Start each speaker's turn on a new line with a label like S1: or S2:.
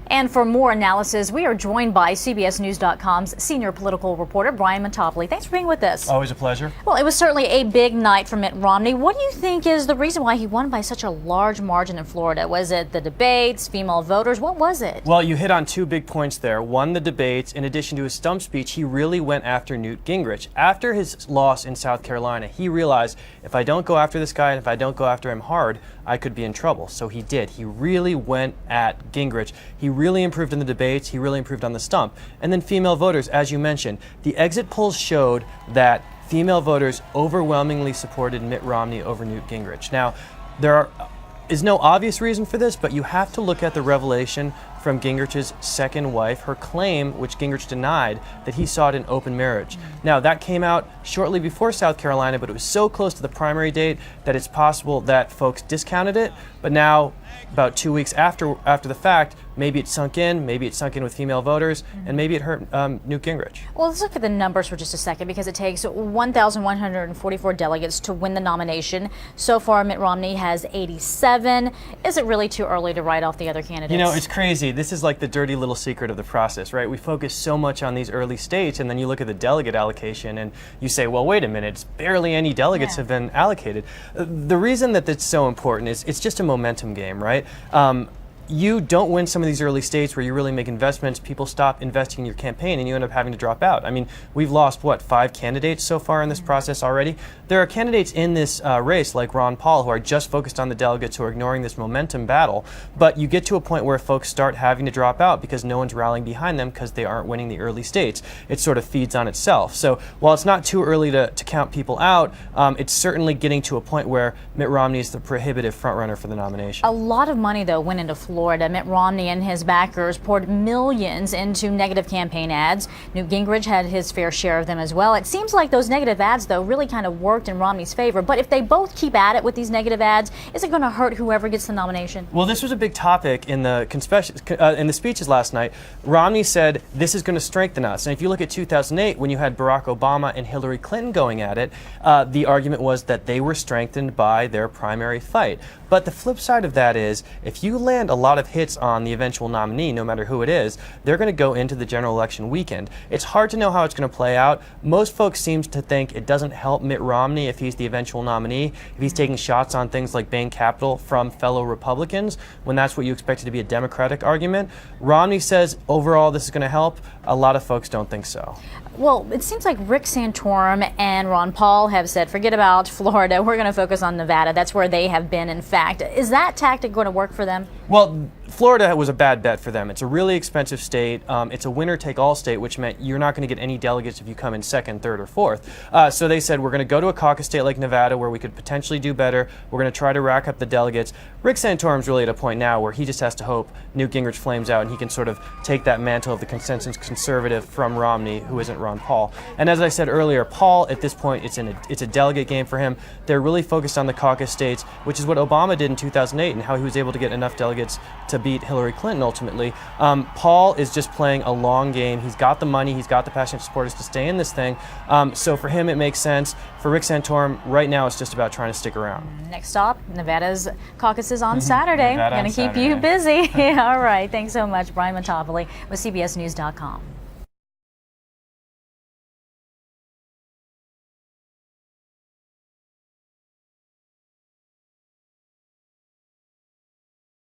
S1: And for more analysis, we are joined by CBSNews.com's senior political reporter, Brian Montopoli. Thanks for being with us.
S2: Always a pleasure.
S1: Well, it was certainly a big night for Mitt Romney. What do you think is the reason why he won by such a large margin in Florida? Was it the debates, female voters? What was it?
S2: Well, you hit on two big points there. One, the debates. In addition to his stump speech, he really went after Newt Gingrich. After his loss in South Carolina, he realized if I don't go after this guy and if I don't go after him hard, I could be in trouble. So he did. He really went at Gingrich. He really improved in the debates. He really improved on the stump. And then female voters, as you mentioned, the exit polls showed that female voters overwhelmingly supported Mitt Romney over Newt Gingrich. Now, there is no obvious reason for this, but you have to look at the revelation from Gingrich's second wife, her claim, which Gingrich denied, that he sought an open marriage. Now, that came out shortly before South Carolina, but it was so close to the primary date that it's possible that folks discounted it. But now, about 2 weeks after the fact, maybe it sunk in with female voters, and maybe it hurt Newt Gingrich.
S1: Well, let's look at the numbers for just a second, because it takes 1,144 delegates to win the nomination. So far, Mitt Romney has 87. Is it really too early to write off the other candidates?
S2: You know, it's crazy. This is like the dirty little secret of the process, right? We focus so much on these early states, and then you look at the delegate allocation and you say, well, wait a minute, it's barely any delegates have been allocated. The reason that that's so important is it's just a momentum game, right? You don't win some of these early states where you really make investments, people stop investing in your campaign and you end up having to drop out. I mean, we've lost, what, 5 candidates so far in this process already? There are candidates in this race like Ron Paul who are just focused on the delegates, who are ignoring this momentum battle. But you get to a point where folks start having to drop out because no one's rallying behind them because they aren't winning the early states. It sort of feeds on itself. So while it's not too early to count people out, it's certainly getting to a point where Mitt Romney is the prohibitive frontrunner for the nomination.
S1: A lot of money, though, went into Florida. Mitt Romney and his backers poured millions into negative campaign ads. Newt Gingrich had his fair share of them as well. It seems like those negative ads, though, really kind of worked in Romney's favor. But if they both keep at it with these negative ads, is it going to hurt whoever gets the nomination?
S2: Well, this was a big topic in the speeches last night. Romney said this is going to strengthen us. And if you look at 2008, when you had Barack Obama and Hillary Clinton going at it, the argument was that they were strengthened by their primary fight. But the flip side of that is, if you land a lot of hits on the eventual nominee, no matter who it is, they're going to go into the general election weekend. It's hard to know how it's going to play out. Most folks seem to think it doesn't help Mitt Romney if he's the eventual nominee, if he's taking shots on things like Bain Capital from fellow Republicans, when that's what you expected to be a Democratic argument. Romney says overall this is going to help. A lot of folks don't think so.
S1: Well, it seems like Rick Santorum and Ron Paul have said, forget about Florida, we're going to focus on Nevada. That's where they have been, in fact. Is that tactic going to work for them?
S2: Well, Florida was a bad bet for them. It's a really expensive state. It's a winner-take-all state, which meant you're not going to get any delegates if you come in second, third, or fourth. So they said, we're going to go to a caucus state like Nevada where we could potentially do better. We're going to try to rack up the delegates. Rick Santorum's really at a point now where he just has to hope Newt Gingrich flames out and he can sort of take that mantle of the consensus conservative from Romney, who isn't Ron Paul. And as I said earlier, Paul, at this point, it's a delegate game for him. They're really focused on the caucus states, which is what Obama did in 2008 and how he was able to get enough delegates to beat Hillary Clinton ultimately. Paul is just playing a long game. He's got the money, he's got the passionate supporters to stay in this thing. So for him, it makes sense. For Rick Santorum, right now, it's just about trying to stick around.
S1: Next stop, Nevada's caucus is on Saturday. Going to keep you busy. All right. Thanks so much, Brian Montopoli with CBSNews.com.